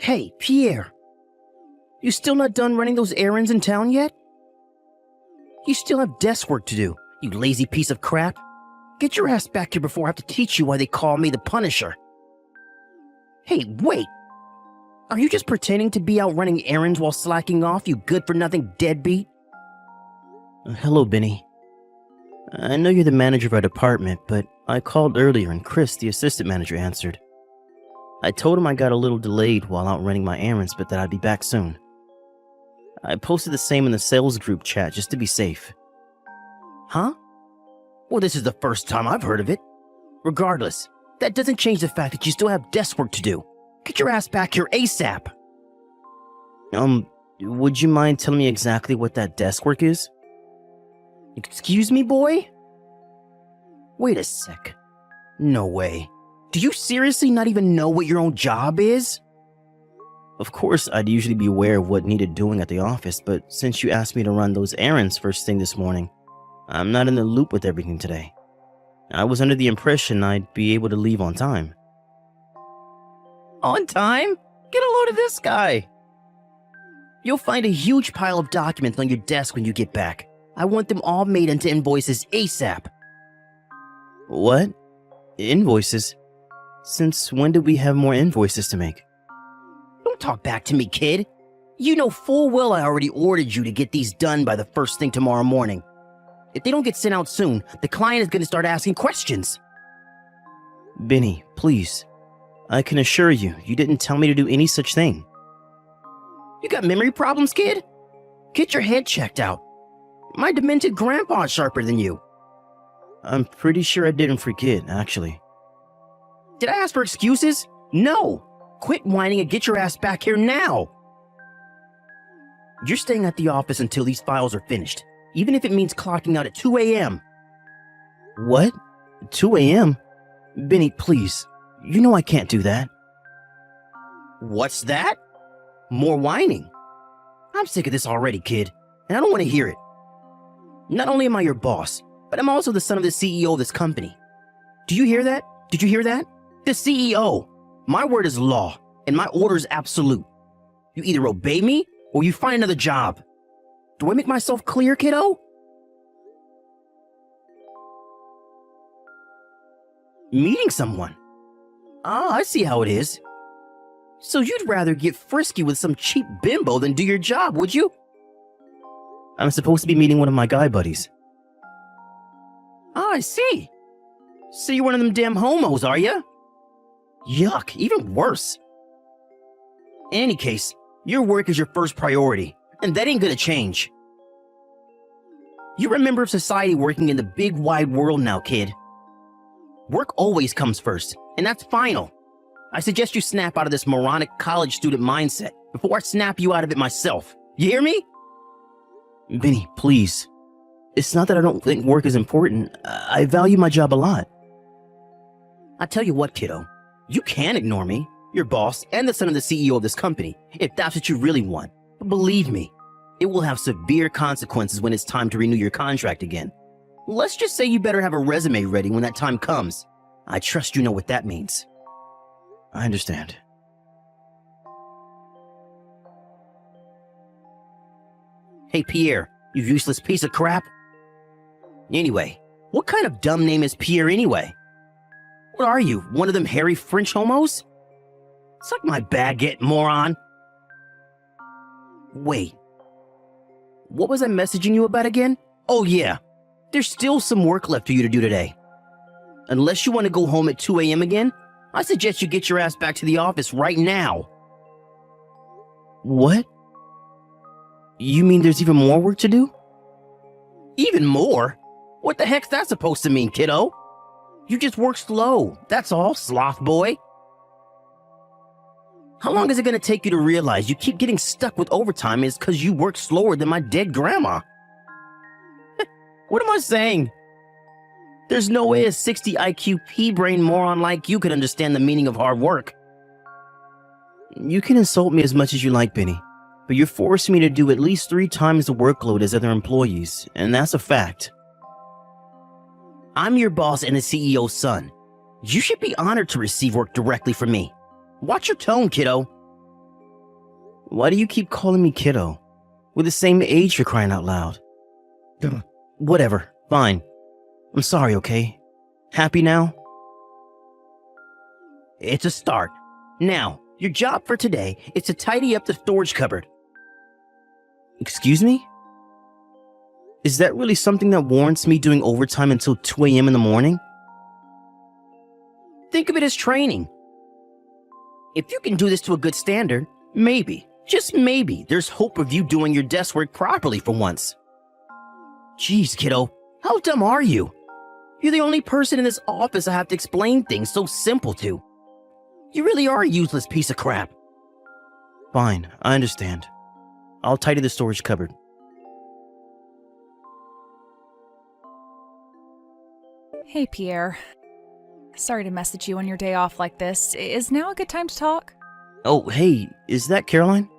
Hey, Pierre. You still not done running those errands in town yet? You still have desk work to do, you lazy piece of crap. Get your ass back here before I have to teach you why they call me the Punisher. Hey, wait. Are you just pretending to be out running errands while slacking off, you good-for-nothing deadbeat? Hello, Benny. I know you're the manager of our department, but I called earlier and Chris, the assistant manager, answered. I told him I got a little delayed while out running my errands, but that I'd be back soon. I posted the same in the sales group chat just to be safe. Huh? Well, this is the first time I've heard of it. Regardless, that doesn't change the fact that you still have desk work to do. Get your ass back here ASAP. Would you mind telling me exactly what that desk work is? Excuse me, boy? Wait a sec. No way. Do you seriously not even know what your own job is? Of course, I'd usually be aware of what needed doing at the office, but since you asked me to run those errands first thing this morning, I'm not in the loop with everything today. I was under the impression I'd be able to leave on time. On time? Get a load of this guy. You'll find a huge pile of documents on your desk when you get back. I want them all made into invoices ASAP. What? Invoices? Since when did we have more invoices to make? Don't talk back to me, kid. You know full well I already ordered you to get these done by the first thing tomorrow morning. If they don't get sent out soon, the client is going to start asking questions. Benny, please. I can assure you, you didn't tell me to do any such thing. You got memory problems, kid? Get your head checked out. My demented grandpa's sharper than you. I'm pretty sure I didn't forget, actually. Did I ask for excuses? No. Quit whining and get your ass back here now. You're staying at the office until these files are finished, even if it means clocking out at 2 a.m. What? 2 a.m.? Benny, please. You know I can't do that. What's that? More whining. I'm sick of this already, kid, and I don't want to hear it. Not only am I your boss, but I'm also the son of the CEO of this company. Do you hear that? Did you hear that? The CEO. My word is law, and my order is absolute. You either obey me, or you find another job. Do I make myself clear, kiddo? Meeting someone. Ah, I see how it is. So you'd rather get frisky with some cheap bimbo than do your job, would you? I'm supposed to be meeting one of my guy buddies. Ah, I see. So you're one of them damn homos, are you? Yuck, even worse. In any case, your work is your first priority, and that ain't gonna change. You're a member of society working in the big wide world now, kid. Work always comes first, and that's final. I suggest you snap out of this moronic college student mindset before I snap you out of it myself. You hear me? Benny, please. It's not that I don't think work is important. I value my job a lot. I tell you what, kiddo. You can ignore me, your boss, and the son of the CEO of this company, if that's what you really want. But believe me, it will have severe consequences when it's time to renew your contract again. Let's just say you better have a resume ready when that time comes. I trust you know what that means. I understand. Hey, Pierre, you useless piece of crap. Anyway, what kind of dumb name is Pierre anyway? What are you, one of them hairy French homos? Suck my baguette, moron. Wait. What was I messaging you about again? Oh yeah, there's still some work left for you to do today. Unless you want to go home at 2 a.m. again, I suggest you get your ass back to the office right now. What? You mean there's even more work to do? Even more? What the heck's that supposed to mean, kiddo? You just work slow, that's all, sloth boy. How long is it gonna take you to realize you keep getting stuck with overtime is because you work slower than my dead grandma? What am I saying? There's no way a 60 IQ pea-brain moron like you could understand the meaning of hard work. You can insult me as much as you like, Benny, but you're forcing me to do at least 3 times the workload as other employees, and that's a fact. I'm your boss and the CEO's son. You should be honored to receive work directly from me. Watch your tone, kiddo. Why do you keep calling me kiddo? We're the same age, for crying out loud. Whatever, fine. I'm sorry, okay? Happy now? It's a start. Now, your job for today is to tidy up the storage cupboard. Excuse me? Is that really something that warrants me doing overtime until 2 a.m. in the morning? Think of it as training. If you can do this to a good standard, maybe, just maybe, there's hope of you doing your desk work properly for once. Jeez, kiddo, how dumb are you? You're the only person in this office I have to explain things so simple to. You really are a useless piece of crap. Fine, I understand. I'll tidy the storage cupboard. Hey, Pierre. Sorry to message you on your day off like this. Is now a good time to talk? Oh, hey, is that Caroline?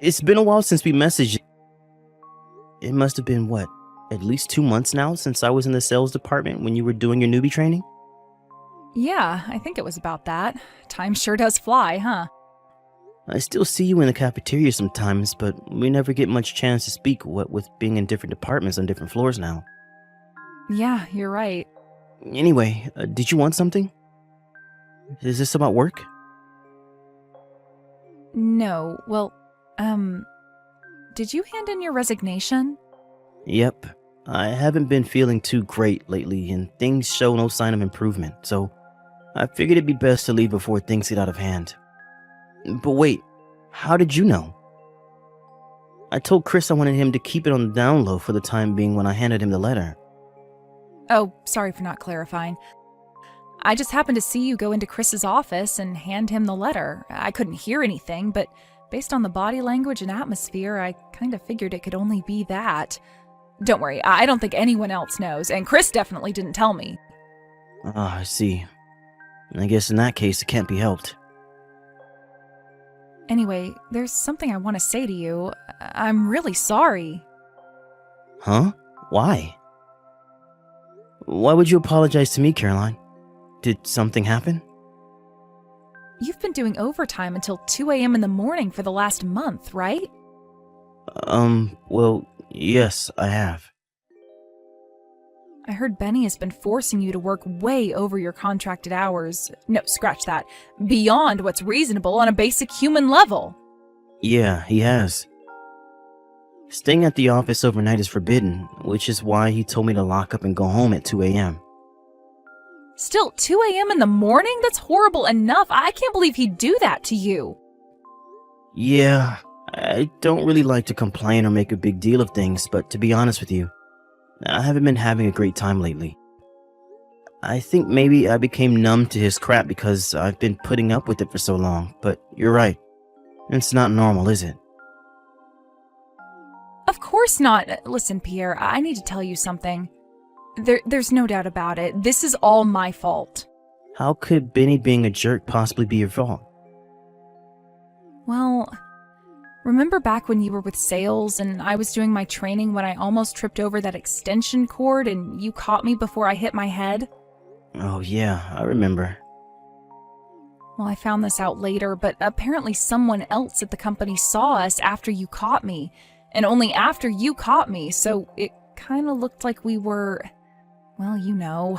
It's been a while since we messaged. It must have been, what, at least 2 months now since I was in the sales department when you were doing your newbie training? Yeah, I think it was about that. Time sure does fly, huh? I still see you in the cafeteria sometimes, but we never get much chance to speak, what with being in different departments on different floors now. Yeah, you're right. Anyway, did you want something? Is this about work? No, well, did you hand in your resignation? Yep. I haven't been feeling too great lately, and things show no sign of improvement, so I figured it'd be best to leave before things get out of hand. But wait, how did you know? I told Chris I wanted him to keep it on the down low for the time being when I handed him the letter. Oh, sorry for not clarifying. I just happened to see you go into Chris's office and hand him the letter. I couldn't hear anything, but based on the body language and atmosphere, I kind of figured it could only be that. Don't worry, I don't think anyone else knows, and Chris definitely didn't tell me. Ah, I see. I guess in that case it can't be helped. Anyway, there's something I want to say to you. I'm really sorry. Huh? Why? Why would you apologize to me, Caroline? Did something happen? You've been doing overtime until 2 a.m. in the morning for the last month, right? Well, yes, I have. I heard Benny has been forcing you to work way over your contracted hours. No, scratch that. Beyond what's reasonable on a basic human level. Yeah, he has. Staying at the office overnight is forbidden, which is why he told me to lock up and go home at 2 a.m. Still, 2 a.m. in the morning? That's horrible enough. I can't believe he'd do that to you. Yeah, I don't really like to complain or make a big deal of things, but to be honest with you, I haven't been having a great time lately. I think maybe I became numb to his crap because I've been putting up with it for so long, but you're right. It's not normal, is it? Of course not. Listen, Pierre, I need to tell you something. There's no doubt about it. This is all my fault. How could Benny being a jerk possibly be your fault? Well, remember back when you were with sales and I was doing my training when I almost tripped over that extension cord and you caught me before I hit my head? Oh yeah, I remember. Well, I found this out later, but apparently someone else at the company saw us after you caught me, and only after you caught me, so it kind of looked like we were, well, you know.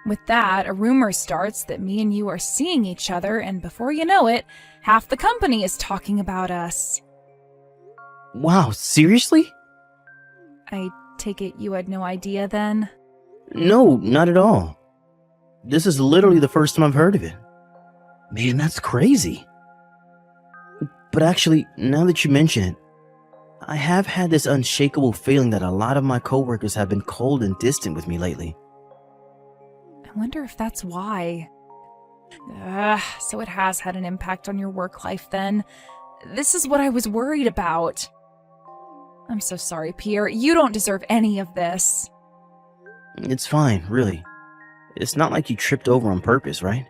With that, a rumor starts that me and you are seeing each other, and before you know it, half the company is talking about us. Wow, seriously? I take it you had no idea then? No, not at all. This is literally the first time I've heard of it. Man, that's crazy. But actually, now that you mention it, I have had this unshakable feeling that a lot of my coworkers have been cold and distant with me lately. I wonder if that's why. So it has had an impact on your work life then. This is what I was worried about. I'm so sorry, Pierre. You don't deserve any of this. It's fine, really. It's not like you tripped over on purpose, right?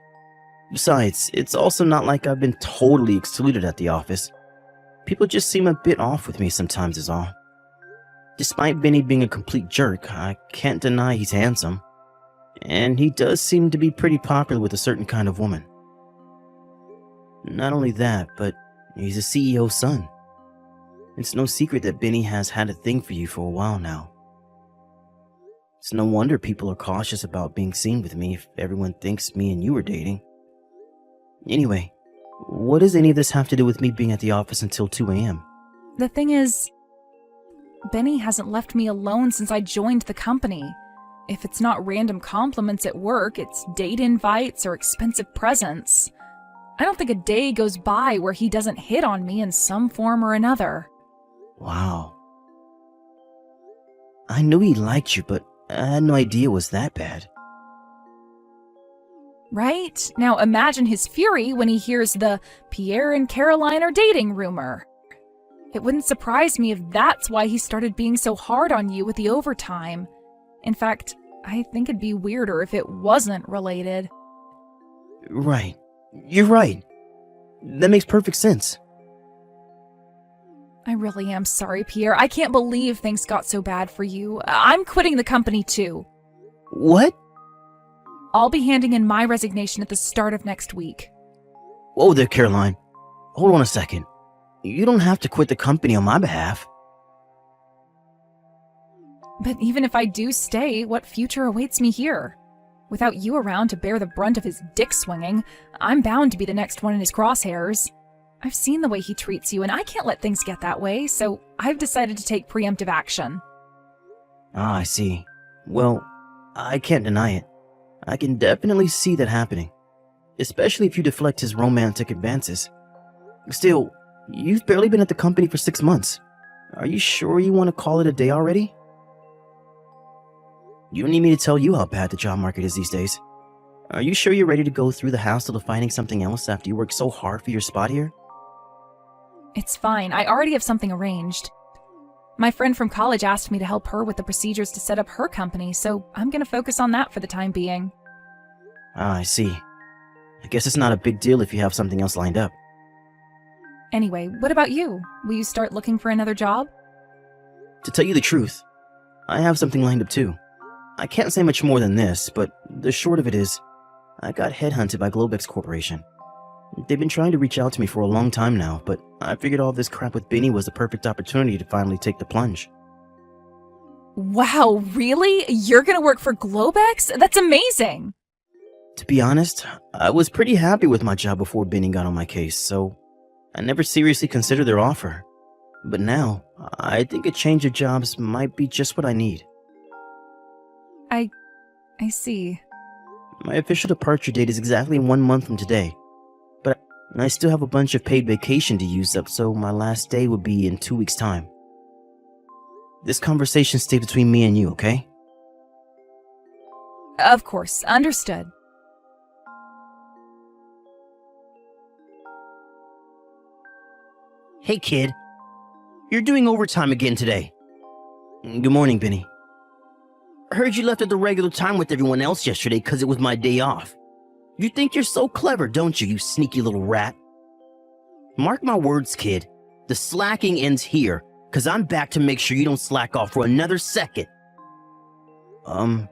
Besides, it's also not like I've been totally excluded at the office. People just seem a bit off with me sometimes is all. Despite Benny being a complete jerk, I can't deny he's handsome. And he does seem to be pretty popular with a certain kind of woman. Not only that, but He's the CEO's son. It's no secret that Benny has had a thing for you for a while now. It's no wonder people are cautious about being seen with me if everyone thinks me and you are dating. Anyway, what does any of this have to do with me being at the office until 2 a.m.? The thing is, Benny hasn't left me alone since I joined the company. If it's not random compliments at work, it's date invites or expensive presents. I don't think a day goes by where he doesn't hit on me in some form or another. Wow. I knew he liked you, but I had no idea it was that bad. Right? Now imagine his fury when he hears the Pierre and Caroline are dating rumor. It wouldn't surprise me if that's why he started being so hard on you with the overtime. In fact, I think it'd be weirder if it wasn't related. Right. You're right. That makes perfect sense. I really am sorry, Pierre. I can't believe things got so bad for you. I'm quitting the company too. What? I'll be handing in my resignation at the start of next week. Whoa there, Caroline. Hold on a second. You don't have to quit the company on my behalf. But even if I do stay, what future awaits me here? Without you around to bear the brunt of his dick swinging, I'm bound to be the next one in his crosshairs. I've seen the way he treats you, and I can't let things get that way, so I've decided to take preemptive action. Ah, I see. Well, I can't deny it. I can definitely see that happening. Especially if you deflect his romantic advances. Still, you've barely been at the company for 6 months. Are you sure you want to call it a day already? You don't need me to tell you how bad the job market is these days. Are you sure you're ready to go through the hassle of finding something else after you worked so hard for your spot here? It's fine. I already have something arranged. My friend from college asked me to help her with the procedures to set up her company, so I'm going to focus on that for the time being. Ah, I see. I guess it's not a big deal if you have something else lined up. Anyway, what about you? Will you start looking for another job? To tell you the truth, I have something lined up too. I can't say much more than this, but the short of it is, I got headhunted by Globex Corporation. They've been trying to reach out to me for a long time now, but I figured all this crap with Benny was the perfect opportunity to finally take the plunge. Wow, really? You're going to work for Globex? That's amazing! To be honest, I was pretty happy with my job before Benny got on my case, so I never seriously considered their offer. But now, I think a change of jobs might be just what I need. I see. My official departure date is exactly 1 month from today, but I still have a bunch of paid vacation to use up, so my last day would be in 2 weeks' time. This conversation stays between me and you, okay? Of course, understood. Hey, kid. You're doing overtime again today. Good morning, Benny. Heard you left at the regular time with everyone else yesterday because it was my day off. You think you're so clever, don't you, you sneaky little rat? Mark my words, kid. The slacking ends here, because I'm back to make sure you don't slack off for another second. You're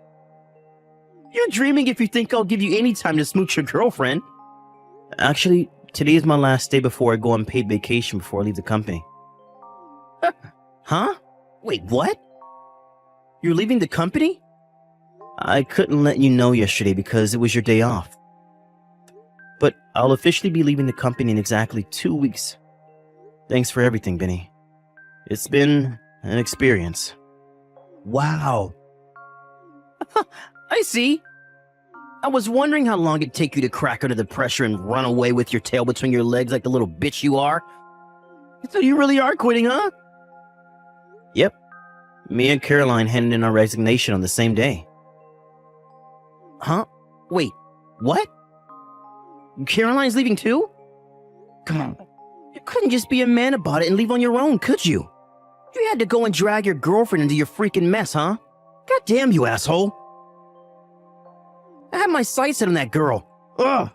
dreaming if you think I'll give you any time to smooch your girlfriend. Actually, today is my last day before I go on paid vacation before I leave the company. Huh? Wait, what? You're leaving the company? I couldn't let you know yesterday because it was your day off. But I'll officially be leaving the company in exactly 2 weeks. Thanks for everything, Benny. It's been an experience. Wow. I see. I was wondering how long it'd take you to crack under the pressure and run away with your tail between your legs like the little bitch you are. So you really are quitting, huh? Yep. Me and Caroline handed in our resignation on the same day. Huh? Wait, what? Caroline's leaving too? Come on. You couldn't just be a man about it and leave on your own, could you? You had to go and drag your girlfriend into your freaking mess, huh? God damn you, asshole. I had my sights set on that girl. Ugh.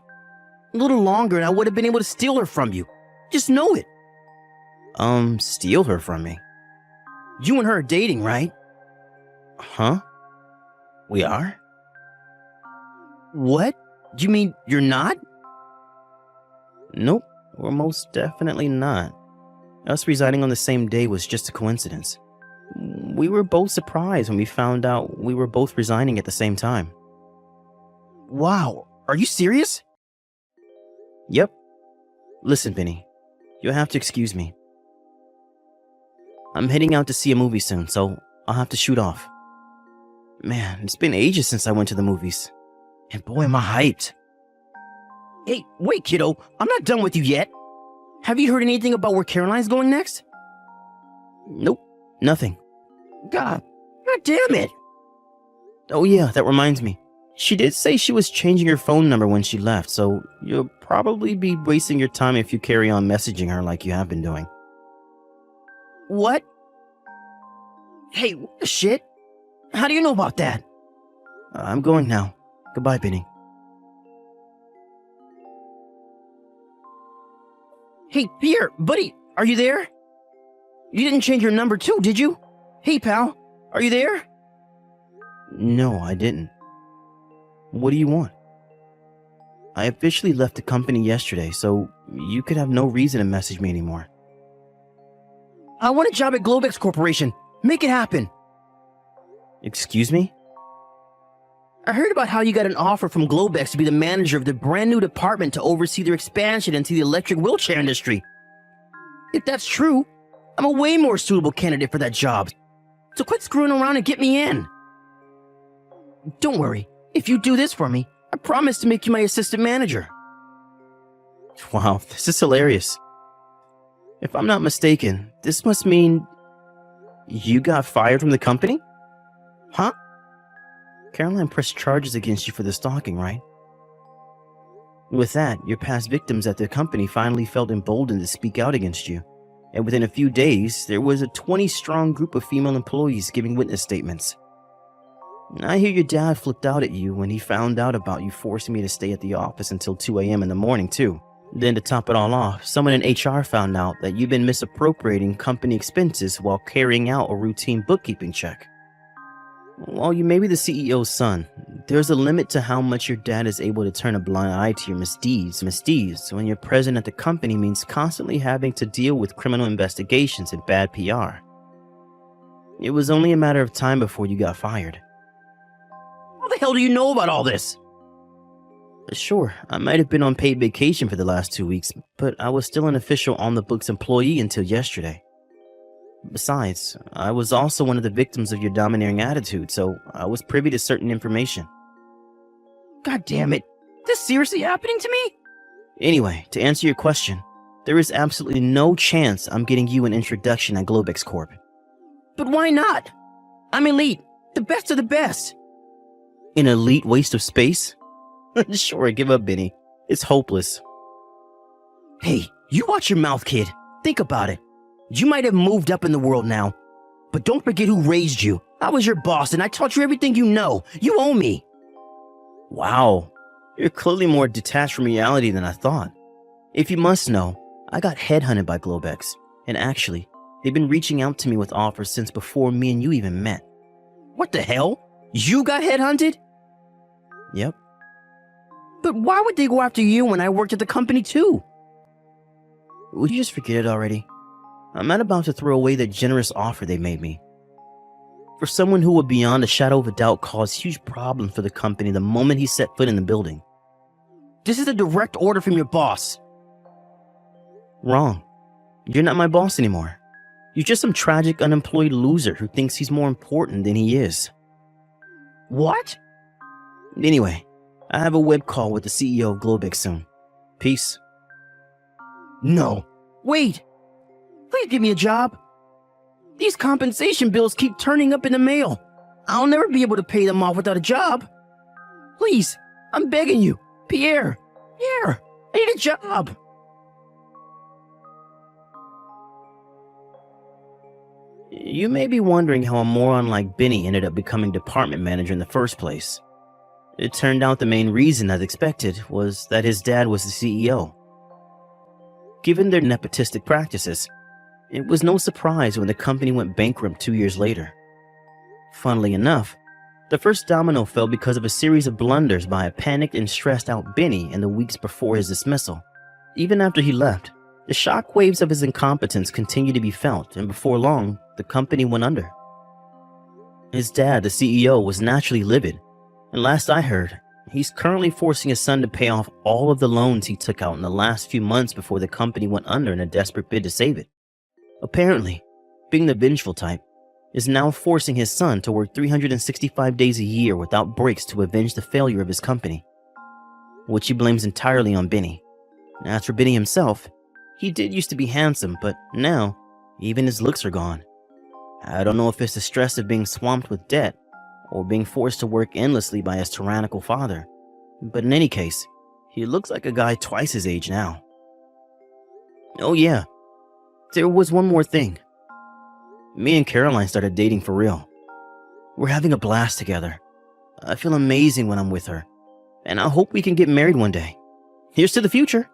A little longer and I would have been able to steal her from you. Just know it. Steal her from me? You and her are dating, right? Huh? We are? What? You mean you're not? Nope. or most definitely not. Us resigning on the same day was just a coincidence. We were both surprised when we found out we were both resigning at the same time. Wow, are you serious? Yep. Listen, Vinny, you'll have to excuse me. I'm heading out to see a movie soon, so I'll have to shoot off. Man, it's been ages since I went to the movies. And boy, am I hyped. Hey, wait, kiddo, I'm not done with you yet. Have you heard anything about where Caroline's going next? Nope, nothing. God damn it. Oh yeah, that reminds me. She did say she was changing her phone number when she left, so you'll probably be wasting your time if you carry on messaging her like you have been doing. What? Hey, what the shit? How do you know about that? I'm going now. Goodbye, Benny. Hey, Pierre, buddy, are you there? You didn't change your number too, did you? Hey, pal, are you there? No, I didn't. What do you want? I officially left the company yesterday, so you could have no reason to message me anymore. I want a job at Globex Corporation. Make it happen. Excuse me? I heard about how you got an offer from Globex to be the manager of the brand new department to oversee their expansion into the electric wheelchair industry. If that's true, I'm a way more suitable candidate for that job. So quit screwing around and get me in. Don't worry, if you do this for me, I promise to make you my assistant manager. Wow, this is hilarious. If I'm not mistaken, this must mean you got fired from the company? Huh? Caroline pressed charges against you for the stalking, right? With that, your past victims at the company finally felt emboldened to speak out against you. And within a few days, there was a 20-strong group of female employees giving witness statements. I hear your dad flipped out at you when he found out about you forcing me to stay at the office until 2 a.m. in the morning, too. Then to top it all off, someone in HR found out that you've been misappropriating company expenses while carrying out a routine bookkeeping check. While you may be the CEO's son, there's a limit to how much your dad is able to turn a blind eye to your misdeeds when you're present at the company means constantly having to deal with criminal investigations and bad PR. It was only a matter of time before you got fired. How the hell do you know about all this? Sure, I might have been on paid vacation for the last 2 weeks, but I was still an official on-the-books employee until yesterday. Besides, I was also one of the victims of your domineering attitude, so I was privy to certain information. God damn it. This seriously happening to me? Anyway, to answer your question, there is absolutely no chance I'm getting you an introduction at Globex Corp. But why not? I'm elite. The best of the best. An elite waste of space? Sure, give up, Benny. It's hopeless. Hey, you watch your mouth, kid. Think about it. You might have moved up in the world now, but don't forget who raised you. I was your boss and I taught you everything you know. You owe me. Wow, you're clearly more detached from reality than I thought. If you must know, I got headhunted by Globex, and actually, they've been reaching out to me with offers since before me and you even met. What the hell? You got headhunted? Yep. But why would they go after you when I worked at the company too? Would you just forget it already? I'm not about to throw away the generous offer they made me. For someone who would beyond a shadow of a doubt cause huge problems for the company the moment he set foot in the building. This is a direct order from your boss. Wrong. You're not my boss anymore. You're just some tragic unemployed loser who thinks he's more important than he is. What? Anyway, I have a web call with the CEO of Globex soon. Peace. No. Wait. Please give me a job. These compensation bills keep turning up in the mail. I'll never be able to pay them off without a job. Please, I'm begging you. Pierre, I need a job. You may be wondering how a moron like Benny ended up becoming department manager in the first place. It turned out the main reason, as expected, was that his dad was the CEO. Given their nepotistic practices, it was no surprise when the company went bankrupt 2 years later. Funnily enough, the first domino fell because of a series of blunders by a panicked and stressed out Benny in the weeks before his dismissal. Even after he left, the shockwaves of his incompetence continued to be felt, and before long, the company went under. His dad, the CEO, was naturally livid, and last I heard, he's currently forcing his son to pay off all of the loans he took out in the last few months before the company went under in a desperate bid to save it. Apparently, being the vengeful type, is now forcing his son to work 365 days a year without breaks to avenge the failure of his company, which he blames entirely on Benny. As for Benny himself, he did used to be handsome, but now, even his looks are gone. I don't know if it's the stress of being swamped with debt, or being forced to work endlessly by his tyrannical father, but in any case, he looks like a guy twice his age now. Oh yeah, there was one more thing. Me and Caroline started dating for real. We're having a blast together. I feel amazing when I'm with her, and I hope we can get married one day. Here's to the future.